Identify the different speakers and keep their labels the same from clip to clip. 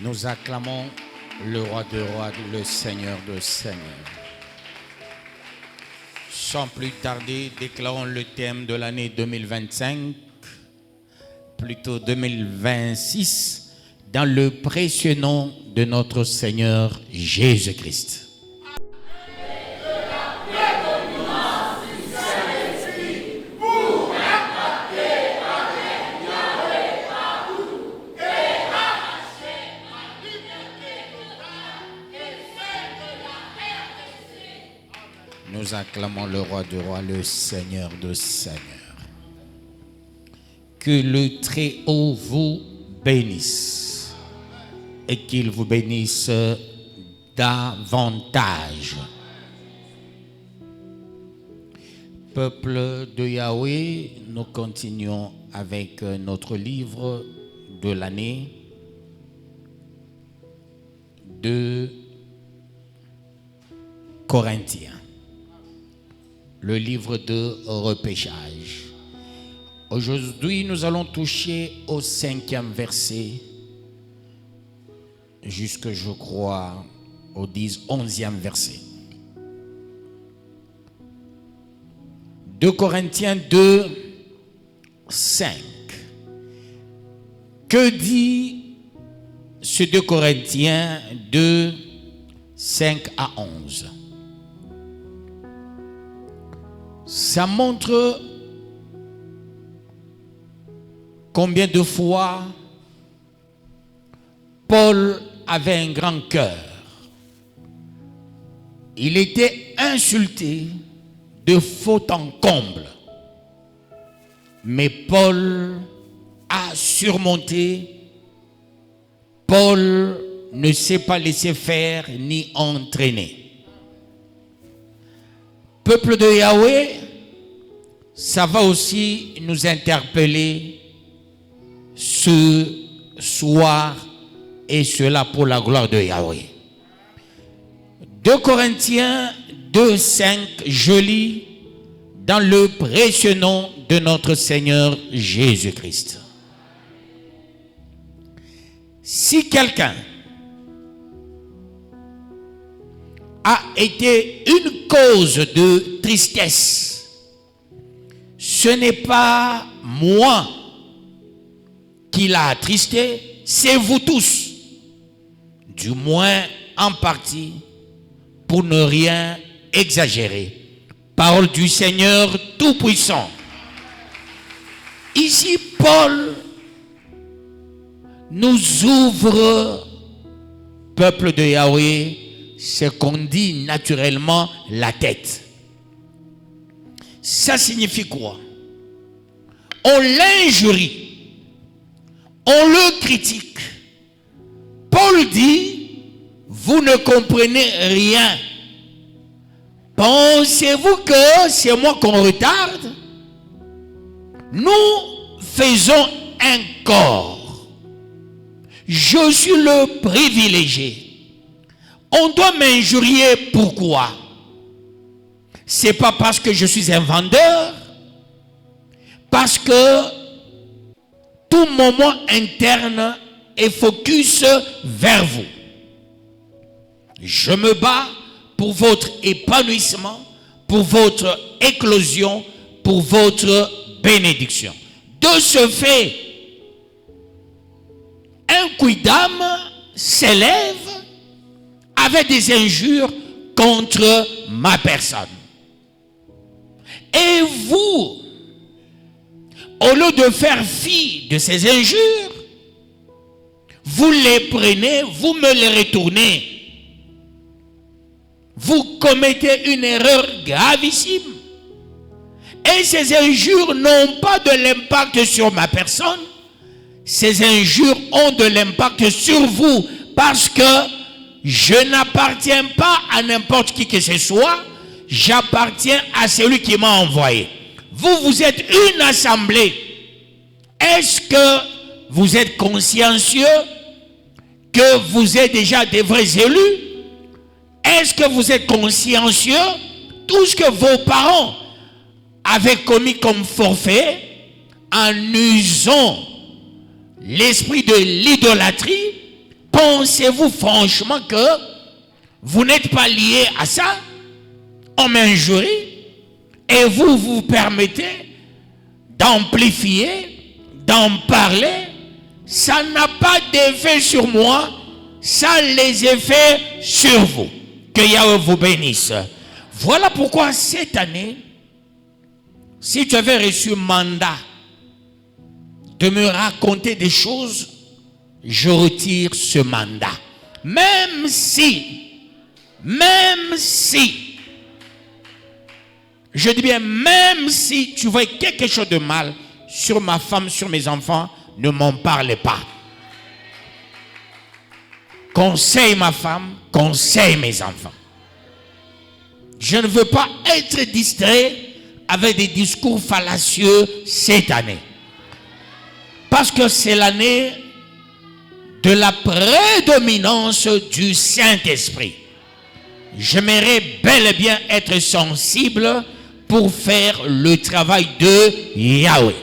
Speaker 1: Nous acclamons le roi de rois, le Seigneur de seigneurs. Sans plus tarder, déclarons le thème de l'année 2025, plutôt 2026, dans le précieux nom de notre Seigneur Jésus-Christ. Nous acclamons le roi de rois, le Seigneur de seigneurs. Que le Très-Haut vous bénisse et qu'il vous bénisse davantage. Peuple de Yahweh, nous continuons avec notre livre de l'année de Corinthiens. Le livre de repêchage. Aujourd'hui, nous allons toucher au 5e verset jusque, je crois, au 11e verset. 2 Corinthiens 2, 5. Que dit ce 2 Corinthiens 2, 5 à 11? Ça montre combien de fois Paul avait un grand cœur. Il était insulté de faute en comble. Mais Paul a surmonté. Paul ne s'est pas laissé faire ni entraîner. Peuple de Yahweh, ça va aussi nous interpeller ce soir, et cela pour la gloire de Yahweh. 2 Corinthiens 2, 5, je lis dans le précieux nom de notre Seigneur Jésus-Christ. Si quelqu'un a été une cause de tristesse, ce n'est pas moi qui l'a attristé, c'est vous tous, du moins en partie, pour ne rien exagérer. Parole du Seigneur Tout-Puissant. Ici, Paul nous ouvre, peuple de Yahweh, ce qu'on dit naturellement la tête. Ça signifie quoi? On l'injurie, on le critique. Paul dit, vous ne comprenez rien. Pensez-vous que c'est moi qu'on retarde? Nous faisons un corps. Je suis le privilégié. On doit m'injurier, pourquoi? C'est pas parce que je suis un vendeur, parce que tout moment interne est focus vers vous. Je me bats pour votre épanouissement, pour votre éclosion, pour votre bénédiction. De ce fait, un quidam s'élève avec des injures contre ma personne. Et vous, au lieu de faire fi de ces injures, vous les prenez, vous me les retournez. Vous commettez une erreur gravissime. Et ces injures n'ont pas de l'impact sur ma personne. Ces injures ont de l'impact sur vous, parce que je n'appartiens pas à n'importe qui que ce soit. J'appartiens à celui qui m'a envoyé. Vous, vous êtes une assemblée. Est-ce que vous êtes consciencieux que vous êtes déjà des vrais élus? Est-ce que vous êtes consciencieux tout ce que vos parents avaient commis comme forfait en usant l'esprit de l'idolâtrie? pensez-vous franchement que vous n'êtes pas lié à ça? On m'injurie et vous vous permettez d'amplifier, d'en parler. Ça n'a pas d'effet sur moi, ça a les effets sur vous. Que Yahweh vous bénisse. Voilà pourquoi cette année, si tu avais reçu mandat de me raconter des choses, je retire ce mandat. Même si, je dis bien, même si tu vois quelque chose de mal sur ma femme, sur mes enfants, ne m'en parlez pas. Conseille ma femme, conseille mes enfants. Je ne veux pas être distrait avec des discours fallacieux cette année. Parce que c'est l'année de la prédominance du Saint-Esprit. J'aimerais bel et bien être sensible pour faire le travail de Yahweh.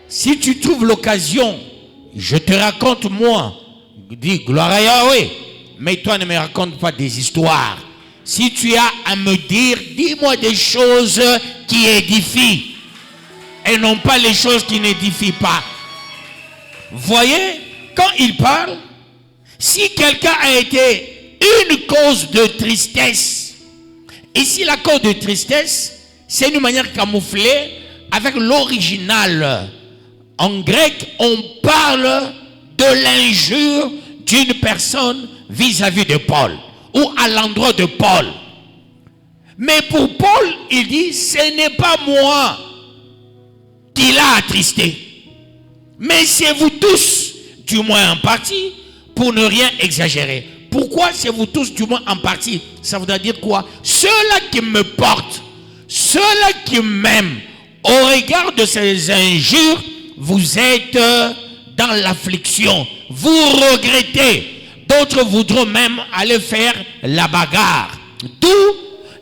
Speaker 1: Si tu trouves l'occasion, je te raconte moi, dis gloire à Yahweh, mais toi ne me raconte pas des histoires. Si tu as à me dire, dis-moi des choses qui édifient et non pas les choses qui n'édifient pas. Voyez, quand il parle, si quelqu'un a été une cause de tristesse, ici la cause de tristesse, c'est une manière camouflée avec l'original. En grec, on parle de l'injure d'une personne vis-à-vis de Paul ou à l'endroit de Paul. Mais pour Paul, il dit, ce n'est pas moi qui l'a attristé, mais c'est vous tous, du moins en partie, pour ne rien exagérer. Pourquoi c'est vous tous, du moins en partie? Ça voudrait dire quoi? Ceux-là qui me portent, ceux-là qui m'aiment, au regard de ces injures, vous êtes dans l'affliction, vous regrettez. D'autres voudront même aller faire la bagarre. D'où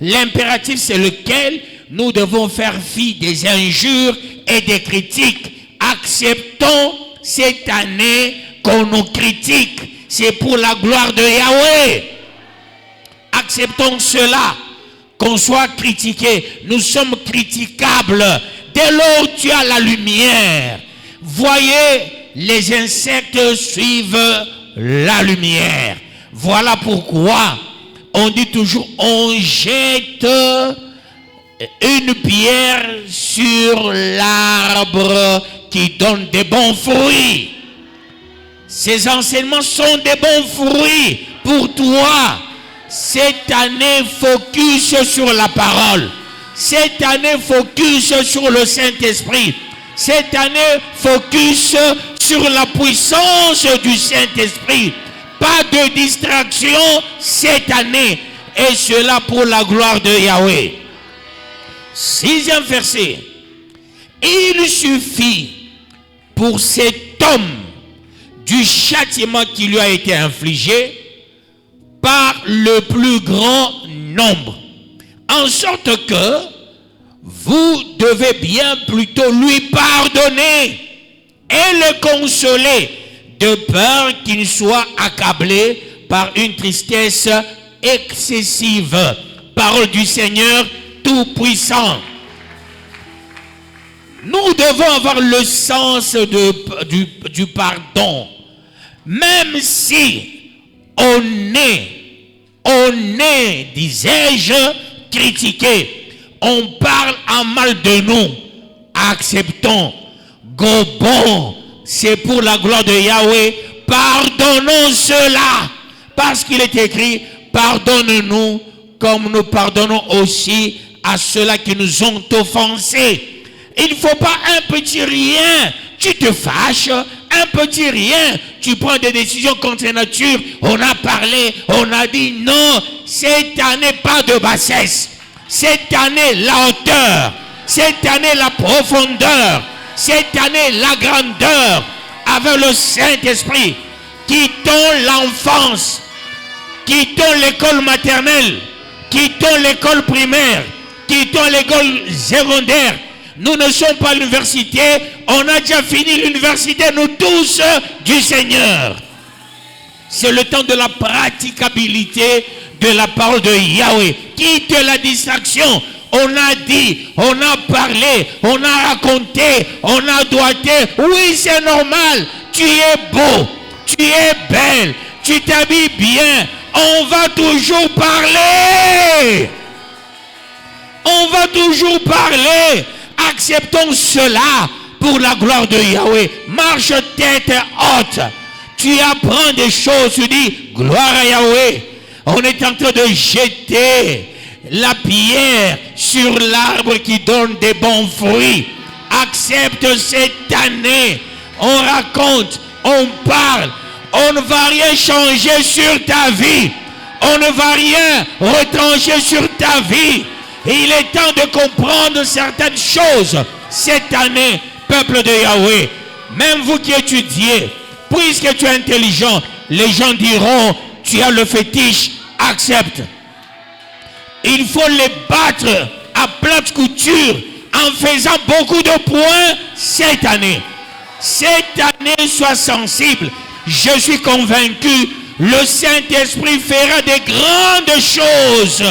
Speaker 1: l'impératif, c'est lequel nous devons faire fi des injures et des critiques. Acceptons cette année qu'on nous critique. C'est pour la gloire de Yahweh. Acceptons cela, qu'on soit critiqué. Nous sommes critiquables. Dès lors où tu as la lumière, voyez, les insectes suivent la lumière. Voilà pourquoi on dit toujours, on jette une pierre sur l'arbre qui donne des bons fruits. Ces enseignements sont des bons fruits pour toi. Cette année, focus sur la parole. Cette année, focus sur le Saint-Esprit. Cette année, focus sur la puissance du Saint-Esprit. Pas de distraction cette année. Et cela pour la gloire de Yahweh. 6e verset. Il suffit pour cet homme du châtiment qui lui a été infligé par le plus grand nombre. En sorte que vous devez bien plutôt lui pardonner et le consoler, de peur qu'il soit accablé par une tristesse excessive. Parole du Seigneur Tout-Puissant. Nous devons avoir le sens du pardon. Même si on est, disais-je, critiqué, on parle en mal de nous, acceptons, gobons, c'est pour la gloire de Yahweh, pardonnons cela, parce qu'il est écrit, pardonne-nous comme nous pardonnons aussi à ceux-là qui nous ont offensés. Il ne faut pas un petit rien, tu te fâches, un petit rien, tu prends des décisions contre nature, on a parlé, on a dit non, cette année pas de bassesse, cette année la hauteur, cette année la profondeur, cette année la grandeur, avec le Saint-Esprit. Quittons l'enfance, quittons l'école maternelle, quittons l'école primaire, quittons l'école secondaire. Nous ne sommes pas à l'université, on a déjà fini l'université, nous tous du Seigneur. C'est le temps de la praticabilité de la parole de Yahweh. Quitte la distraction. On a dit, on a parlé, on a raconté, on a doigté. Oui, c'est normal. Tu es beau, tu es belle, tu t'habilles bien. On va toujours parler. On va toujours parler. Acceptons cela pour la gloire de Yahweh. Marche tête haute. Tu apprends des choses, tu dis, gloire à Yahweh. On est en train de jeter la pierre sur l'arbre qui donne des bons fruits. Accepte cette année. On raconte, on parle. On ne va rien changer sur ta vie. On ne va rien retrancher sur ta vie. Il est temps de comprendre certaines choses cette année, peuple de Yahweh. Même vous qui étudiez, puisque tu es intelligent, les gens diront, tu as le fétiche, accepte. Il faut les battre à plate couture en faisant beaucoup de points cette année. Cette année, sois sensible. Je suis convaincu, le Saint-Esprit fera des grandes choses.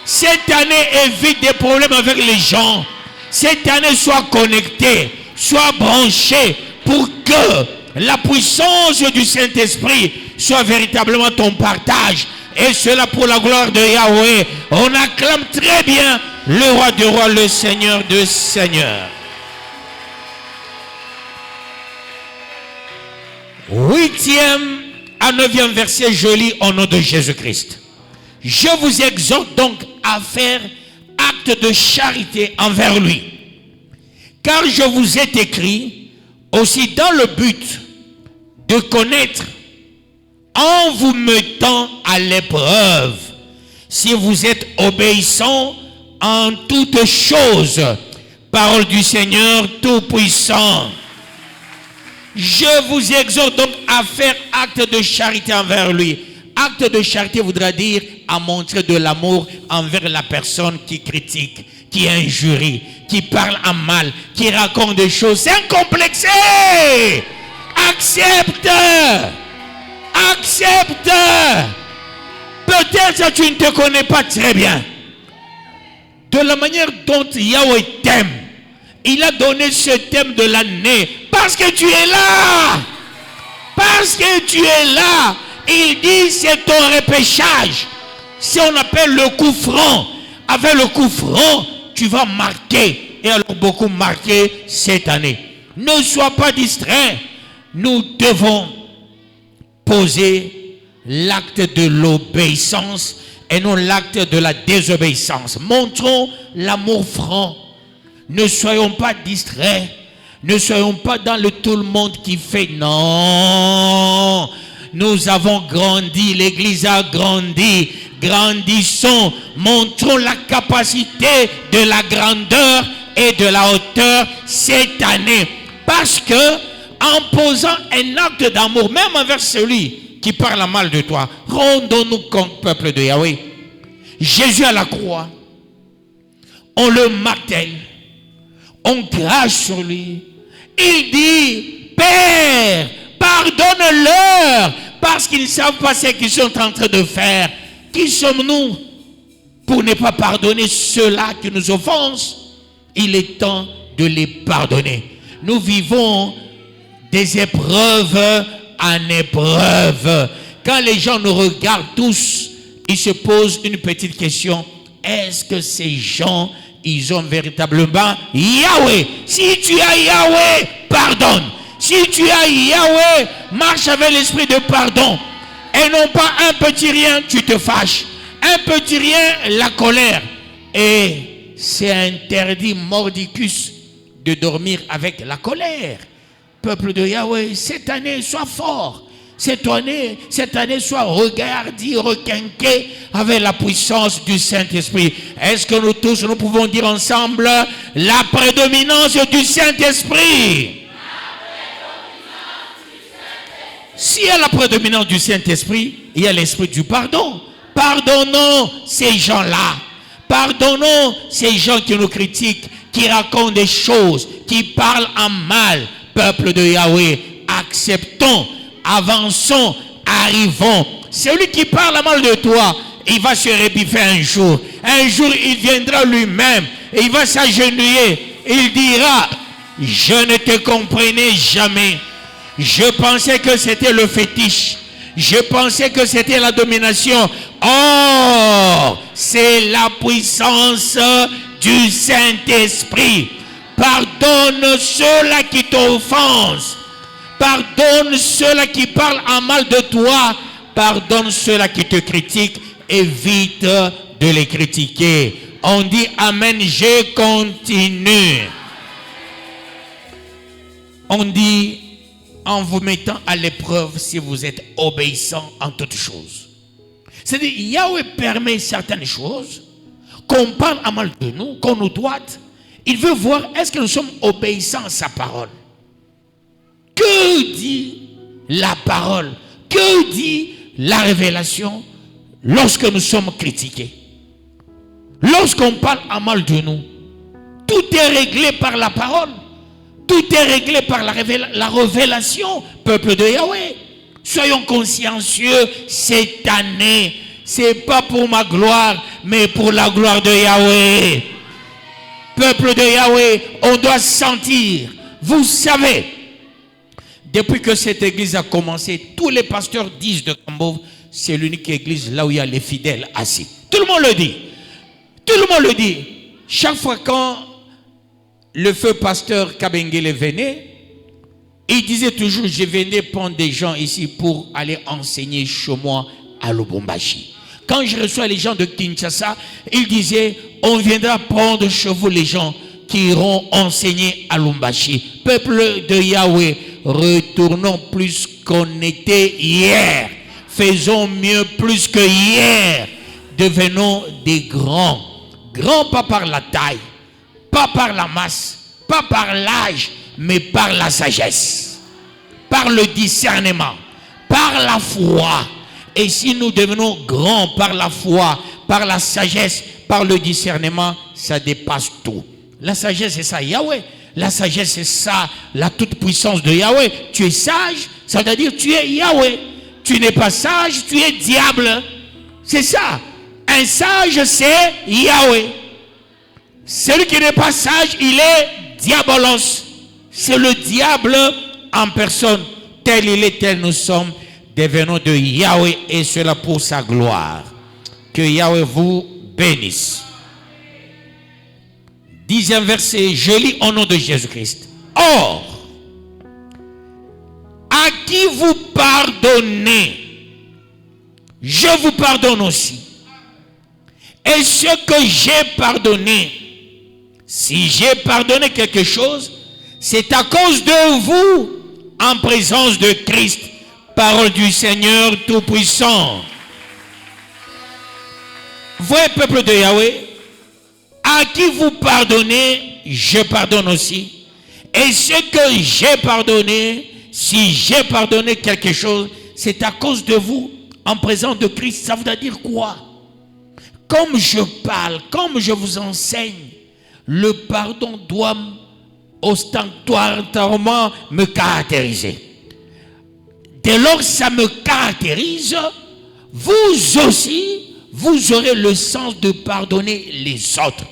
Speaker 1: Cette année, évite des problèmes avec les gens. Cette année, sois connecté, sois branché pour que la puissance du Saint-Esprit soit véritablement ton partage. Et cela pour la gloire de Yahweh. On acclame très bien le roi des rois, le Seigneur des seigneurs. 8e à 9e verset, je lis au nom de Jésus-Christ. Je vous exhorte donc à faire acte de charité envers lui. Car je vous ai écrit aussi dans le but de connaître en vous mettant à l'épreuve si vous êtes obéissants en toutes choses. Parole du Seigneur Tout-Puissant. Je vous exhorte donc à faire acte de charité envers lui. Acte de charité voudra dire à montrer de l'amour envers la personne qui critique, qui injurie, qui parle en mal, qui raconte des choses. C'est incomplexé. Accepte. Accepte. Peut-être que tu ne te connais pas très bien. De la manière dont Yahweh t'aime, il a donné ce thème de l'année parce que tu es là. Parce que tu es là. Il dit c'est ton repêchage. Si on appelle le coup franc, avec le coup franc, tu vas marquer. Et alors beaucoup marquer cette année. Ne sois pas distrait. Nous devons poser l'acte de l'obéissance et non l'acte de la désobéissance. Montrons l'amour franc. Ne soyons pas distraits. Ne soyons pas dans le tout le monde qui fait. Non. Nous avons grandi. L'église a grandi. Grandissons. Montrons la capacité de la grandeur et de la hauteur cette année. Parce que en posant un acte d'amour, même envers celui qui parle mal de toi, rendons-nous compte, peuple de Yahweh. Jésus à la croix, on le martèle, on crache sur lui. Il dit, Père, pardonne-leur, parce qu'ils ne savent pas ce qu'ils sont en train de faire. Qui sommes-nous pour ne pas pardonner ceux-là qui nous offensent? Il est temps de les pardonner. Nous vivons des épreuves en épreuve. Quand les gens nous regardent tous, ils se posent une petite question. Est-ce que ces gens, ils ont véritablement Yahweh? Si tu as Yahweh, pardonne. Si tu as Yahweh, marche avec l'esprit de pardon. Et non pas un petit rien, tu te fâches. Un petit rien, la colère. Et c'est interdit, mordicus, de dormir avec la colère. Peuple de Yahweh, cette année, sois fort. Cette année, sois regardé, requinqué avec la puissance du Saint-Esprit. Est-ce que nous tous, nous pouvons dire ensemble la prédominance du Saint-Esprit? S'il y a la prédominance du Saint-Esprit, il y a l'esprit du pardon. Pardonnons ces gens-là. Pardonnons ces gens qui nous critiquent, qui racontent des choses, qui parlent en mal. Peuple de Yahweh, acceptons, avançons, arrivons. Celui qui parle mal de toi, il va se rebiffer un jour. Un jour, il viendra lui-même et il va s'agenouiller. Il dira, je ne te comprenais jamais. Je pensais que c'était le fétiche. Je pensais que c'était la domination. Oh, c'est la puissance du Saint-Esprit. Pardonne ceux-là qui t'offensent. Pardonne ceux-là qui parlent en mal de toi. Pardonne ceux-là qui te critiquent. Évite de les critiquer. On dit Amen, je continue. On dit en vous mettant à l'épreuve si vous êtes obéissant en toutes choses. C'est-à-dire, Yahweh permet certaines choses, qu'on parle à mal de nous, qu'on nous doite. Il veut voir est-ce que nous sommes obéissants à sa parole. Que dit la parole? Que dit la révélation lorsque nous sommes critiqués? Lorsqu'on parle à mal de nous, tout est réglé par la parole. Tout est réglé par la révélation, peuple de Yahweh. Soyons consciencieux cette année. C'est pas pour ma gloire, mais pour la gloire de Yahweh. Peuple de Yahweh, on doit sentir. Vous savez, depuis que cette église a commencé, tous les pasteurs disent de Kambov, c'est l'unique église là où il y a les fidèles assis. Tout le monde le dit. Tout le monde le dit. Chaque fois quand le feu pasteur Kabengele venait, il disait toujours, je venais prendre des gens ici pour aller enseigner chez moi à Lubumbashi. Quand je reçois les gens de Kinshasa, il disait, on viendra prendre chez vous les gens qui iront enseigner à Lubumbashi. Peuple de Yahweh, retournons plus qu'on était hier. Faisons mieux plus que hier. Devenons des grands. Grands pas par la taille, pas par la masse, pas par l'âge, mais par la sagesse, par le discernement, par la foi. Et si nous devenons grands par la foi, par la sagesse, par le discernement, ça dépasse tout. La sagesse, c'est ça, Yahweh. La sagesse, c'est ça, la toute-puissance de Yahweh. Tu es sage, ça veut dire tu es Yahweh. Tu n'es pas sage, tu es diable. C'est ça. Un sage, c'est Yahweh. Celui qui n'est pas sage, il est diabolos. C'est le diable en personne. Tel il est, tel nous sommes. Devenons de Yahweh et cela pour sa gloire. Que Yahweh vous bénisse. 10e verset, je lis au nom de Jésus-Christ. Or, à qui vous pardonnez, je vous pardonne aussi. Et ce que j'ai pardonné, si j'ai pardonné quelque chose, c'est à cause de vous, en présence de Christ, parole du Seigneur Tout-Puissant. Voyez, peuple de Yahweh, à qui vous pardonnez, je pardonne aussi. Et ce que j'ai pardonné, si j'ai pardonné quelque chose, c'est à cause de vous, en présence de Christ. Ça veut dire quoi? Comme je parle, comme je vous enseigne, le pardon doit ostentatoirement me caractériser. Dès lors que ça me caractérise, vous aussi, vous aurez le sens de pardonner les autres.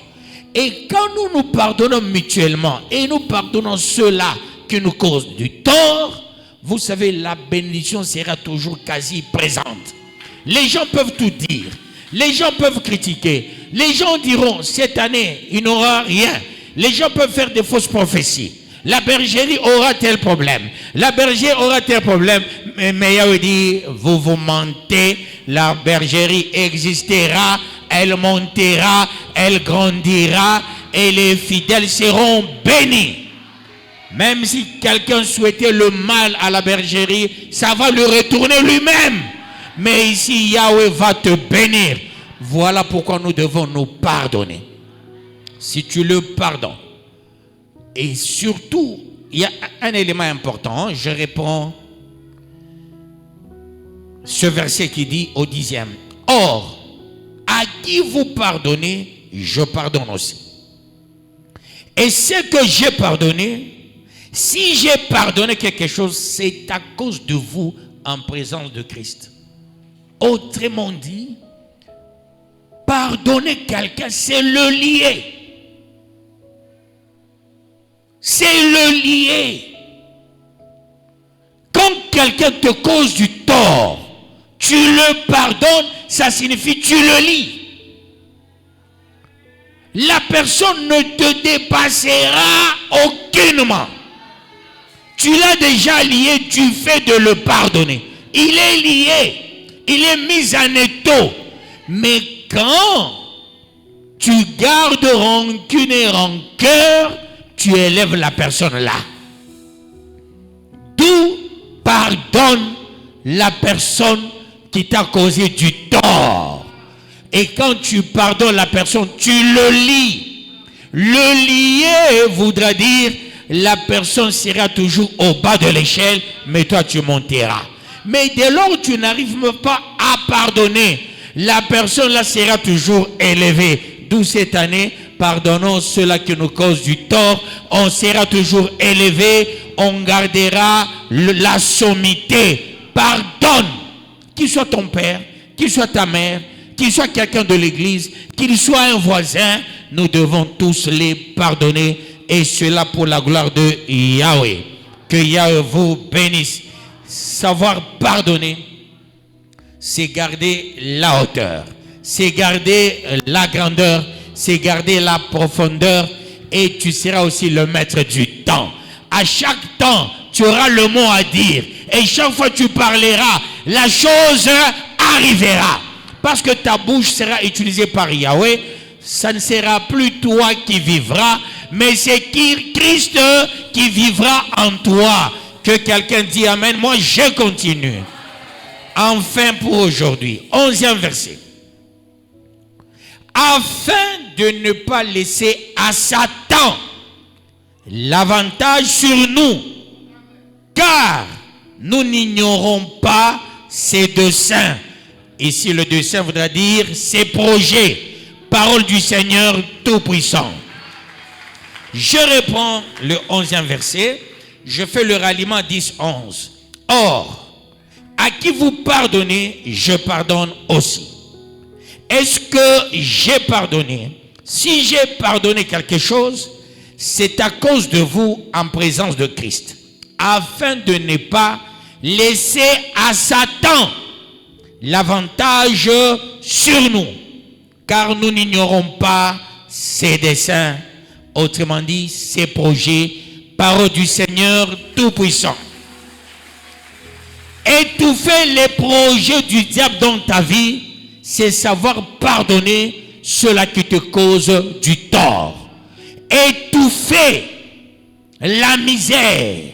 Speaker 1: Et quand nous nous pardonnons mutuellement et nous pardonnons ceux-là qui nous causent du tort, vous savez, la bénédiction sera toujours quasi présente. Les gens peuvent tout dire. Les gens peuvent critiquer. Les gens diront, cette année, il n'aura rien. Les gens peuvent faire des fausses prophéties. La bergerie aura tel problème. La bergerie aura tel problème. Mais Yahweh dit, vous vous mentez. La bergerie existera. Elle montera. Elle grandira. Et les fidèles seront bénis. Même si quelqu'un souhaitait le mal à la bergerie, ça va lui retourner lui-même. Mais ici, Yahweh va te bénir. Voilà pourquoi nous devons nous pardonner. Si tu le pardonnes. Et surtout, il y a un élément important. Je réponds ce verset qui dit au 10e. Or, à qui vous pardonnez, je pardonne aussi. Et ce que j'ai pardonné, si j'ai pardonné quelque chose, c'est à cause de vous, en présence de Christ. Autrement dit, pardonner quelqu'un, c'est le lier. C'est le lier. Quand quelqu'un te cause du tort, tu le pardonnes, ça signifie tu le lies. La personne ne te dépassera aucunement. Tu l'as déjà lié du fait de le pardonner. Il est lié. Il est mis en étau. Mais quand tu gardes rancune et rancœur, tu élèves la personne là. D'où pardonne la personne qui t'a causé du tort. Et quand tu pardonnes la personne, tu le lies. Le lier voudra dire la personne sera toujours au bas de l'échelle, mais toi tu monteras. Mais dès lors où tu n'arrives pas à pardonner, la personne là sera toujours élevée. D'où cette année, pardonnons ceux-là qui nous causent du tort, on sera toujours élevé, on gardera la sommité. Pardonne, qu'il soit ton père, qu'il soit ta mère, qu'il soit quelqu'un de l'église, qu'il soit un voisin, nous devons tous les pardonner, et cela pour la gloire de Yahweh. Que Yahweh vous bénisse. Savoir pardonner, c'est garder la hauteur, c'est garder la grandeur, c'est garder la profondeur, et tu seras aussi le maître du temps. À chaque temps, tu auras le mot à dire, et chaque fois que tu parleras, la chose arrivera. Parce que ta bouche sera utilisée par Yahweh, ça ne sera plus toi qui vivras, mais c'est Christ qui vivra en toi. Que quelqu'un dit Amen. Moi, je continue. Enfin pour aujourd'hui, 11e verset. Afin de ne pas laisser à Satan l'avantage sur nous, car nous n'ignorons pas ses desseins. Ici, le dessein voudra dire ses projets. Parole du Seigneur Tout-Puissant. Je reprends le 11e verset. Je fais le ralliement 10-11. Or, à qui vous pardonnez, je pardonne aussi. Est-ce que j'ai pardonné? Si j'ai pardonné quelque chose, c'est à cause de vous en présence de Christ, afin de ne pas laisser à Satan l'avantage sur nous, car nous n'ignorons pas ses desseins, autrement dit, ses projets. Parole du Seigneur Tout-Puissant. Étouffer les projets du diable dans ta vie, c'est savoir pardonner ceux-là qui te causent du tort. Étouffer la misère,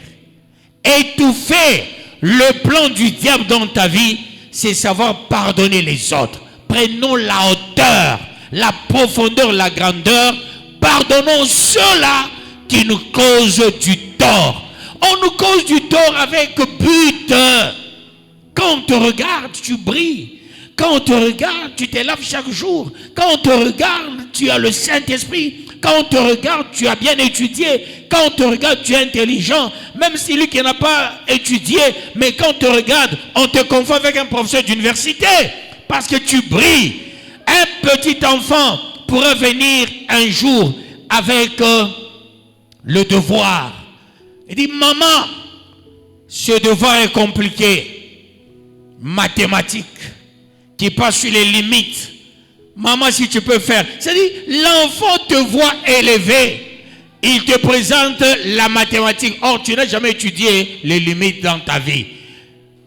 Speaker 1: étouffer le plan du diable dans ta vie, c'est savoir pardonner les autres. Prenons la hauteur, la profondeur, la grandeur. Pardonnons ceux-là qui nous causent du tort. On nous cause du tort avec but. Quand on te regarde, tu brilles. Quand on te regarde, tu t'élèves chaque jour. Quand on te regarde, tu as le Saint-Esprit. Quand on te regarde, tu as bien étudié. Quand on te regarde, tu es intelligent. Même si lui qui n'a pas étudié, mais quand on te regarde, on te confond avec un professeur d'université. Parce que tu brilles. Un petit enfant pourrait venir un jour avec le devoir. Il dit, maman, ce devoir est compliqué. Mathématiques, qui passe sur les limites. Maman, si tu peux faire. C'est-à-dire, l'enfant te voit élevé. Il te présente la mathématique. Or, tu n'as jamais étudié les limites dans ta vie.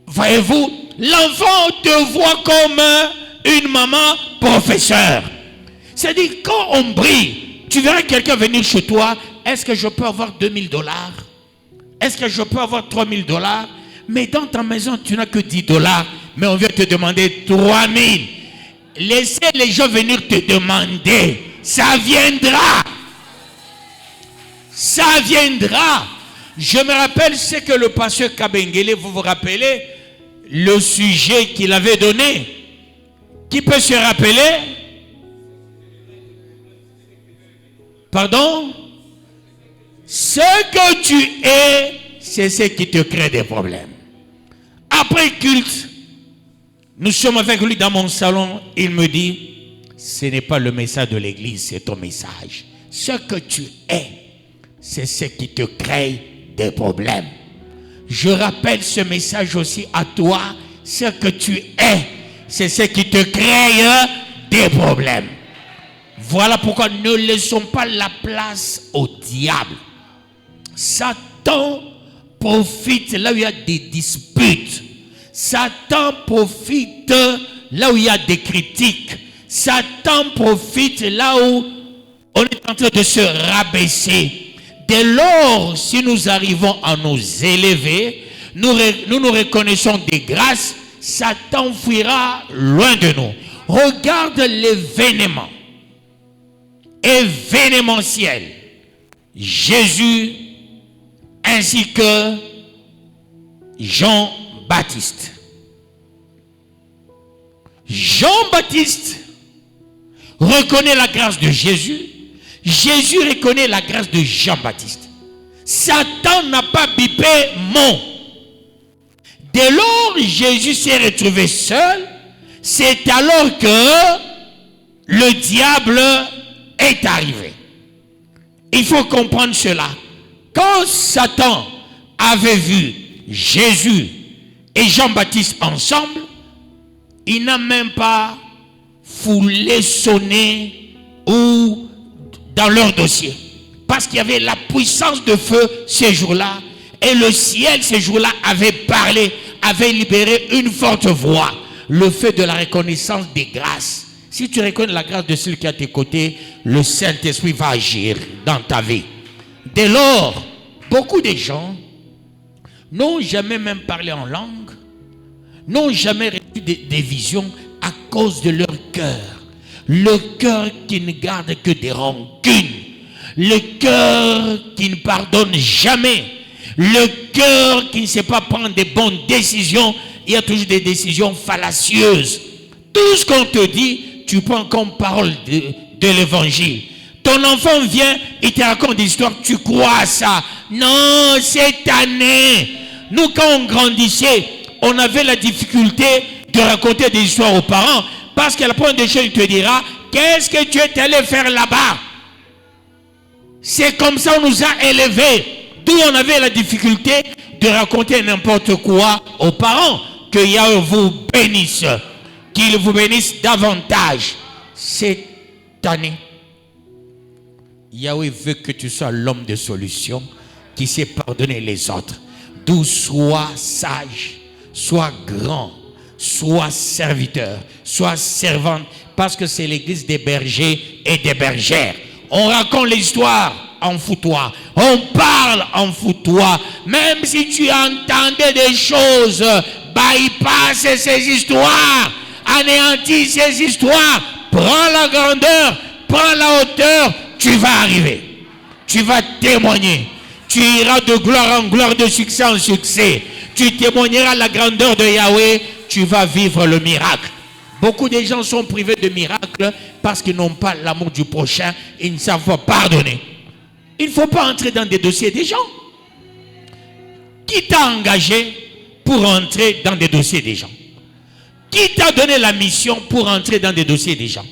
Speaker 1: Voyez-vous, l'enfant te voit comme une maman professeur. C'est-à-dire, quand on brille, tu verras quelqu'un venir chez toi. Est-ce que je peux avoir $2000? Est-ce que je peux avoir $3000? Mais dans ta maison, tu n'as que $10. Mais on vient te demander 3000. Laissez les gens venir te demander. Ça viendra. Ça viendra. Je me rappelle ce que le pasteur Kabengele, vous vous rappelez, le sujet qu'il avait donné. Qui peut se rappeler? Pardon? Ce que tu es, c'est ce qui te crée des problèmes. Après culte, nous sommes avec lui dans mon salon. Il me dit, ce n'est pas le message de l'église, c'est ton message. Ce que tu es, c'est ce qui te crée des problèmes. Je rappelle ce message aussi à toi. Ce que tu es, c'est ce qui te crée des problèmes. Voilà pourquoi ne laissons pas la place au diable. Satan profite là où il y a des disputes. Satan profite là où il y a des critiques. Satan profite là où on est en train de se rabaisser. Dès lors, si nous arrivons à nous élever, nous reconnaissons des grâces, Satan fuira loin de nous. Regarde l'événement événementiel. Jésus ainsi que Jean-Baptiste. Jean-Baptiste reconnaît la grâce de Jésus. Jésus reconnaît la grâce de Jean-Baptiste. Satan n'a pas bipé mon. Dès lors, Jésus s'est retrouvé seul. C'est alors que le diable est arrivé. Il faut comprendre cela. Quand Satan avait vu Jésus et Jean-Baptiste ensemble, il n'a même pas foulé sonner ou dans leur dossier. Parce qu'il y avait la puissance de feu ces jours-là. Et le ciel ces jours-là avait parlé, avait libéré une forte voix. Le fait de la reconnaissance des grâces. Si tu reconnais la grâce de celui qui est à tes côtés, le Saint-Esprit va agir dans ta vie. Dès lors, beaucoup de gens n'ont jamais même parlé en langue, n'ont jamais reçu des visions à cause de leur cœur. Le cœur qui ne garde que des rancunes. Le cœur qui ne pardonne jamais. Le cœur qui ne sait pas prendre des bonnes décisions. Il y a toujours des décisions fallacieuses. Tout ce qu'on te dit, tu prends comme parole de l'évangile. Ton enfant vient, il te raconte des histoires, tu crois à ça. Non, cette année, nous quand on grandissait, on avait la difficulté de raconter des histoires aux parents. Parce qu'à la première des choses, il te dira, qu'est-ce que tu es allé faire là-bas? C'est comme ça qu'on nous a élevés. D'où on avait la difficulté de raconter n'importe quoi aux parents. Que Yahweh vous bénisse. Qu'il vous bénisse davantage. Cette année, Yahweh veut que tu sois l'homme de solution qui sait pardonner les autres. D'où sois sage, sois grand, sois serviteur, sois servante, parce que c'est l'église des bergers et des bergères. On raconte l'histoire, en fous-toi. On parle, en fous-toi. Même si tu entendais des choses, bypass ces histoires, anéantis ces histoires, prends la grandeur, prends la hauteur, tu vas arriver. Tu vas témoigner. Tu iras de gloire en gloire, de succès en succès. Tu témoigneras la grandeur de Yahweh, tu vas vivre le miracle. Beaucoup de gens sont privés de miracles parce qu'ils n'ont pas l'amour du prochain, ils ne savent pas pardonner. Il ne faut pas entrer dans des dossiers des gens. Qui t'a engagé pour entrer dans des dossiers des gens? Qui t'a donné la mission pour entrer dans des dossiers des gens?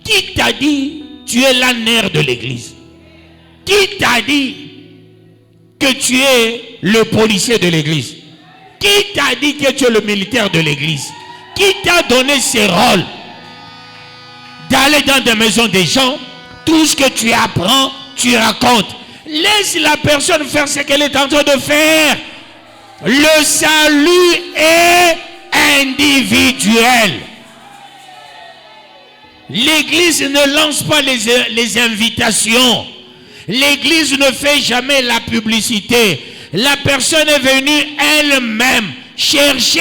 Speaker 1: Qui t'a dit tu es la nerf de l'église? Qui t'a dit que tu es le policier de l'église? Qui t'a dit que tu es le militaire de l'église? Qui t'a donné ces rôles d'aller dans des maisons des gens? Tout ce que tu apprends, tu racontes. Laisse la personne faire ce qu'elle est en train de faire. Le salut est individuel. L'église ne lance pas les invitations. L'église ne fait jamais la publicité. La personne est venue elle-même chercher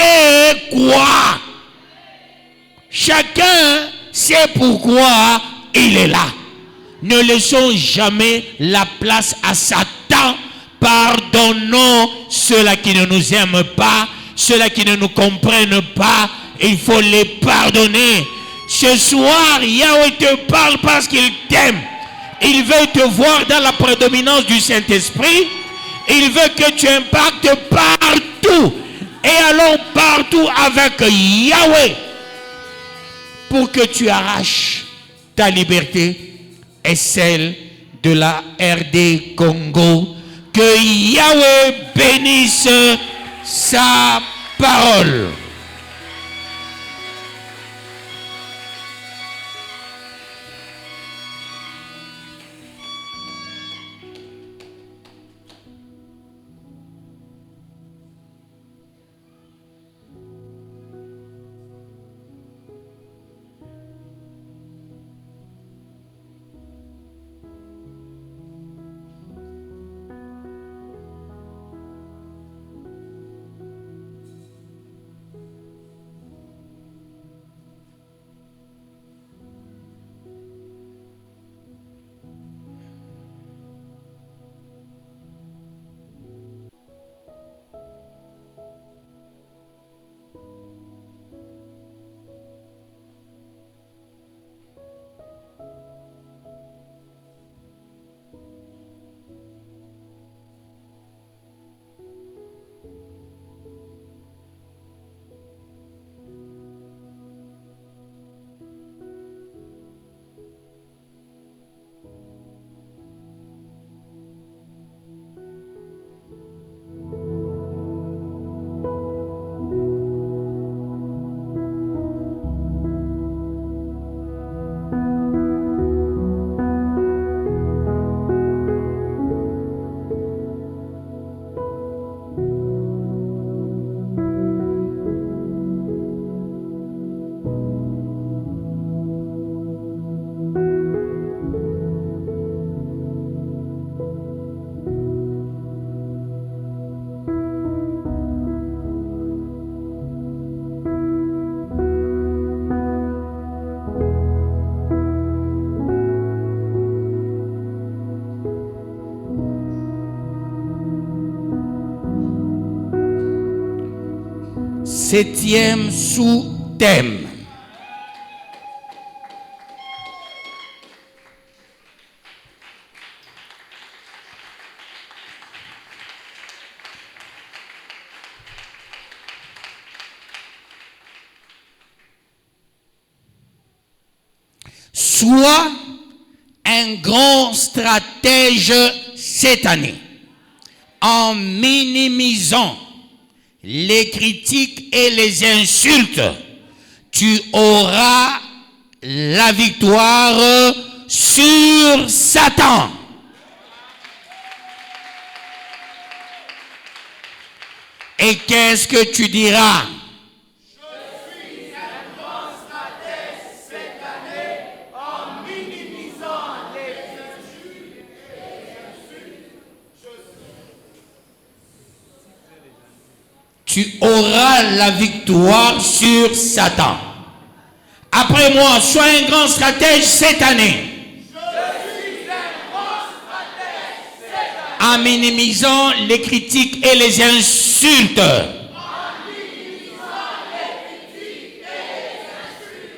Speaker 1: quoi? Chacun sait pourquoi il est là. Ne laissons jamais la place à Satan. Pardonnons ceux-là qui ne nous aiment pas, ceux-là qui ne nous comprennent pas. Il faut les pardonner. Ce soir, Yahweh te parle parce qu'il t'aime. Il veut te voir dans la prédominance du Saint-Esprit. Il veut que tu impactes partout. Et alors sont partout avec Yahweh pour que tu arraches ta liberté et celle de la RD Congo. Que Yahweh bénisse sa parole. Septième sous-thème. Sois un grand stratège cette année en minimisant les critiques et les insultes. Tu auras la victoire sur Satan. Et qu'est-ce que tu diras?
Speaker 2: Je suis un grand stratège cette année en minimisant les insultes et les insultes.
Speaker 1: Tu auras la victoire sur Satan. Après moi, sois un grand stratège cette année. En minimisant les critiques et les insultes.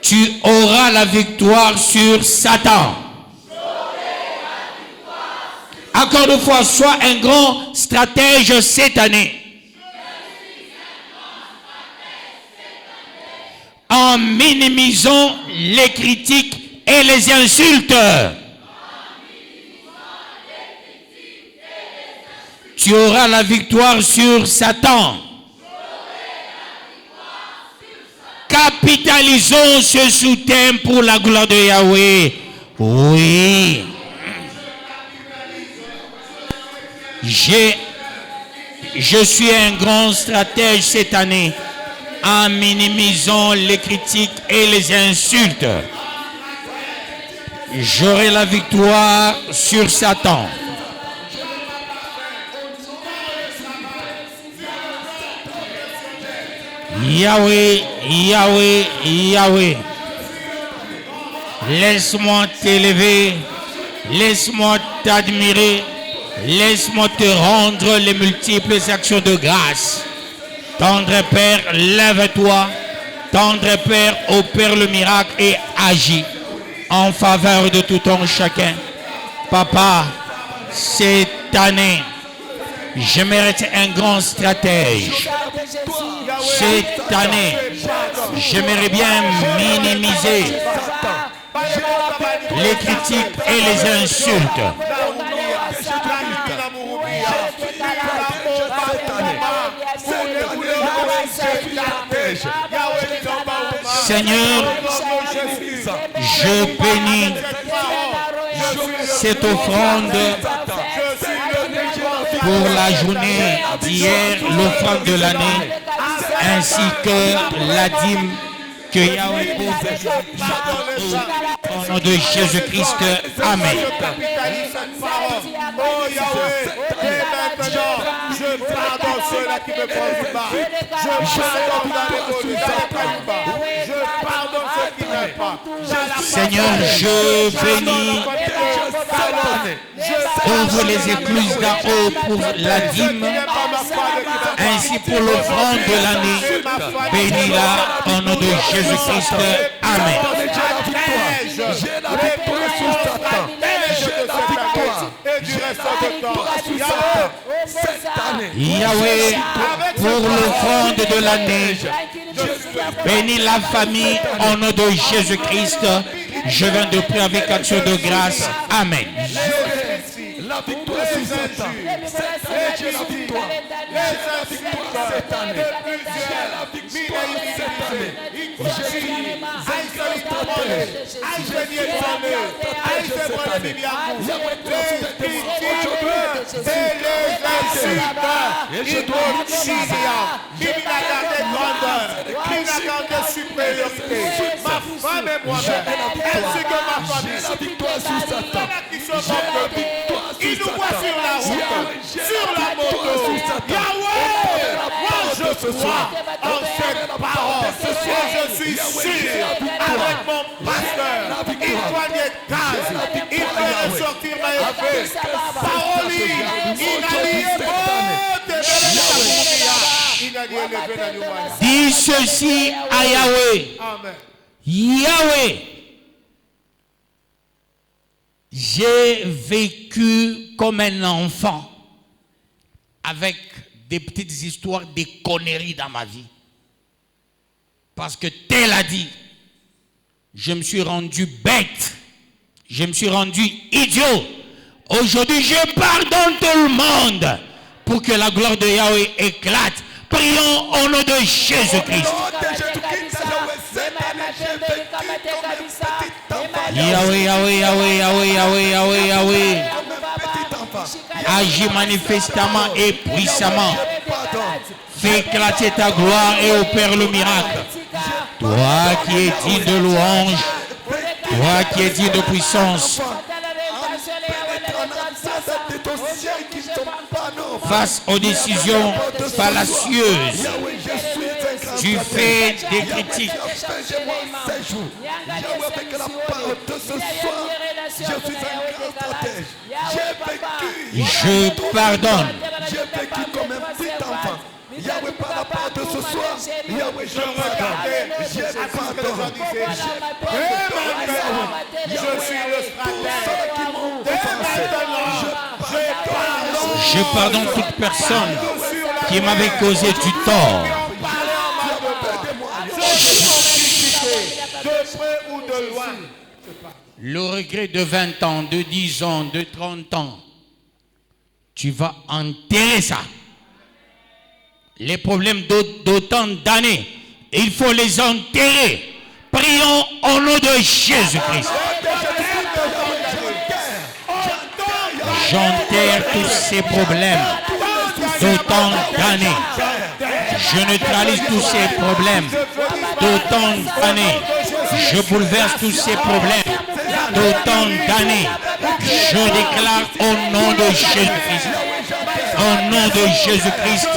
Speaker 1: Tu auras la victoire sur Satan. Encore une fois, sois un grand stratège cette année. En minimisant les critiques et les insultes. Tu auras la victoire sur Satan. Capitalisons ce soutien pour la gloire de Yahweh. Oui. Je suis un grand stratège cette année en minimisant les critiques et les insultes. J'aurai la victoire sur Satan. Yahweh, Yahweh, Yahweh. Laisse-moi t'élever, laisse-moi t'admirer, laisse-moi te rendre les multiples actions de grâce. Tendre Père, lève-toi. Tendre Père, opère le miracle et agis en faveur de tout un chacun. Papa, cette année, je mérite un grand stratège. Cette année, j'aimerais bien minimiser les critiques et les insultes. Seigneur, je bénis cette offrande pour la journée d'hier, l'offrande de l'année, ainsi que la dîme que Yahweh au nom de Jésus-Christ. Amen.
Speaker 2: Je pardonne ceux-là qui me font du mal. Je pardonne ceux qui n'aiment pas.
Speaker 1: Seigneur, je bénis. Ouvre les écluses d'en haut pour la dîme, ainsi pour l'offrande de l'année. Bénis-la au nom de Jésus-Christ. Amen. Yahweh, pour l'offrande de l'année, bénis la famille au nom de Jésus-Christ. Je viens de prier avec action de grâce. Amen.
Speaker 2: La victoire sur Satan. J'ai la victoire. J'ai la victoire cette année. J'ai la victoire cette année. Ma femme et moi-même, ainsi que ma famille, j'ai la victoire sur Satan. Il nous voit sur la route, sur la moto. Yahweh, moi je crois en cette parole. Et je suis sûr avec mon pasteur. Il doit des cases. Il doit ressortir ma épée. Parole,
Speaker 1: dis ceci à Yahweh.
Speaker 2: Amen.
Speaker 1: Yahweh, j'ai vécu comme un enfant avec des petites histoires, des conneries dans ma vie. Parce que tel a dit, je me suis rendu bête, je me suis rendu idiot. Aujourd'hui, je pardonne tout le monde pour que la gloire de Yahweh éclate. Prions au nom de Jésus-Christ. Yahweh, Yahweh, Yahweh, Yahweh, Yahweh, Yahweh, Yahweh. Agis manifestement et puissamment. Fais éclater ta gloire et opère le miracle. Toi qui es digne de louange, toi qui es digne de puissance. Face aux décisions fallacieuses, tu fais des critiques. Je pardonne.
Speaker 2: J'ai vécu comme un petit enfant. Yahweh, par la part de ce soir, Yahweh, je regardais, j'ai pardonné. Je suis le
Speaker 1: Je pardonne toute personne qui m'avait causé du tort. Le regret de 20 ans, de 10 ans, de 30 ans, tu vas enterrer ça. Les problèmes d'autant d'années, il faut les enterrer. Prions au nom de Jésus-Christ. J'enterre tous ces problèmes d'autant d'années. Je neutralise tous ces problèmes d'autant d'années. Je bouleverse tous ces problèmes d'autant d'années. Je déclare au nom de Jésus-Christ. Au nom de Jésus-Christ.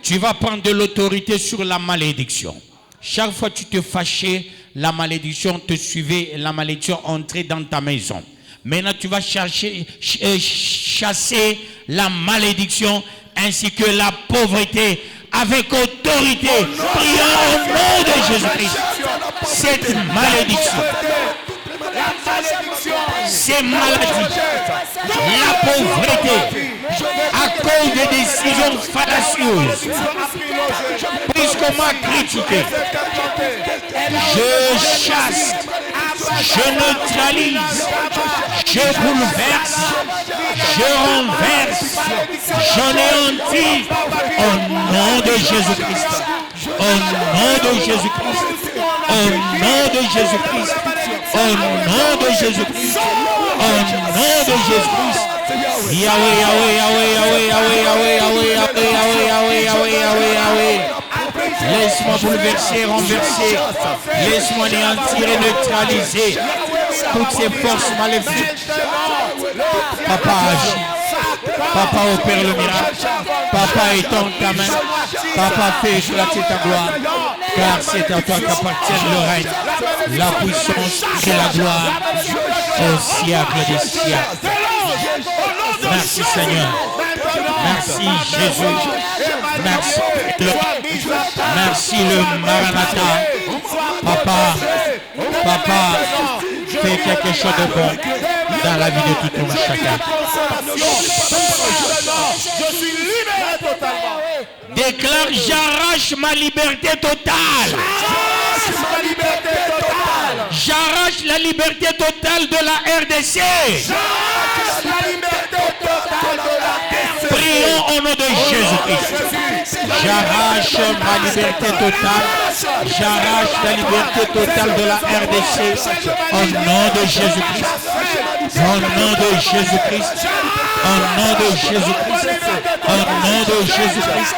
Speaker 1: Tu vas prendre de l'autorité sur la malédiction. Chaque fois que tu te fâchais, la malédiction te suivait, la malédiction entrait dans ta maison. Maintenant, tu vas chasser la malédiction ainsi que la pauvreté avec autorité. Prions au nom de Jésus-Christ. Cette malédiction ces maladies, la pauvreté, à cause des décisions fallacieuses, puisqu'on m'a critiqué, je chasse, je neutralise, je bouleverse, je renverse, j'anéantis au nom de Jésus-Christ. Au nom de Jésus-Christ. Au nom de Jésus-Christ. Au nom de Jésus-Christ. Au nom de Jésus-Christ. Yahweh, Yahweh, Yahweh, Yahweh, Yahweh, Yahweh, Yahweh, Yahweh, Yahweh, Yahweh, Yahweh, Yahweh. Laisse-moi bouleverser, renverser. Laisse-moi anéantir et neutraliser toutes ces forces maléfiques. Papa agit. Papa opère le miracle. Papa étend ta main. Papa fait éclater ta gloire. Car c'est à toi qu'appartiennent le règne, la puissance et la gloire au siècle des siècles. Merci Seigneur. Merci Jésus. Merci le Maranatha. Papa, fais quelque chose de bon dans la vie de tout le monde chacun.
Speaker 2: Je suis libéré totalement.
Speaker 1: Déclare, j'arrache ma liberté totale. J'arrache la liberté totale de la RDC. Prions au nom de Jésus-Christ. J'arrache ma liberté totale. J'arrache la liberté totale de la RDC. Au nom de Jésus-Christ. Au nom de Jésus-Christ. Au nom de Jésus-Christ. Au nom de Jésus-Christ.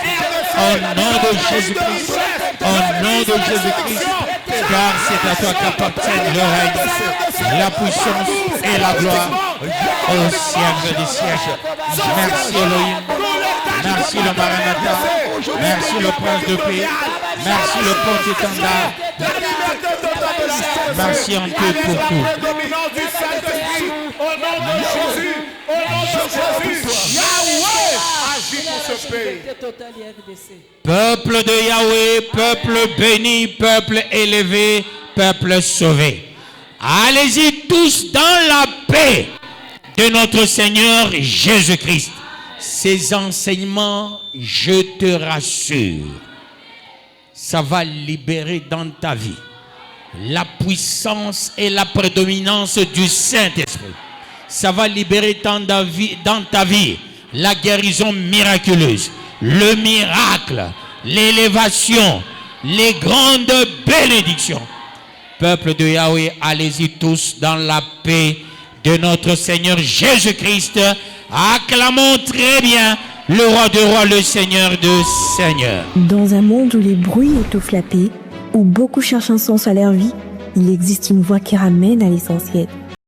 Speaker 1: Au nom de Jésus-Christ. Au nom de Jésus-Christ. Car c'est à toi qu'appartiennent le règne, la puissance et la gloire au siècle des siècles. Merci Elohim. Merci le Maranatha. Merci le Prince de paix. Merci le porte-étendard. Merci en tout pour tout. Au nom de Jésus. Au nom de Jésus. Yahweh agit pour ce pays. Peuple de Yahweh, peuple béni, peuple élevé, peuple sauvé. Allez-y tous dans la paix de notre Seigneur Jésus-Christ. Ces enseignements, je te rassure, ça va libérer dans ta vie la puissance et la prédominance du Saint-Esprit. Ça va libérer dans ta vie la guérison miraculeuse, le miracle, l'élévation, les grandes bénédictions. Peuple de Yahweh, allez-y tous dans la paix de notre Seigneur Jésus-Christ. Acclamons très bien le roi de rois, le Seigneur de seigneurs.
Speaker 3: Dans un monde où les bruits étouffent la paix, où beaucoup cherchent un sens à leur vie, il existe une voie qui ramène à l'essentiel.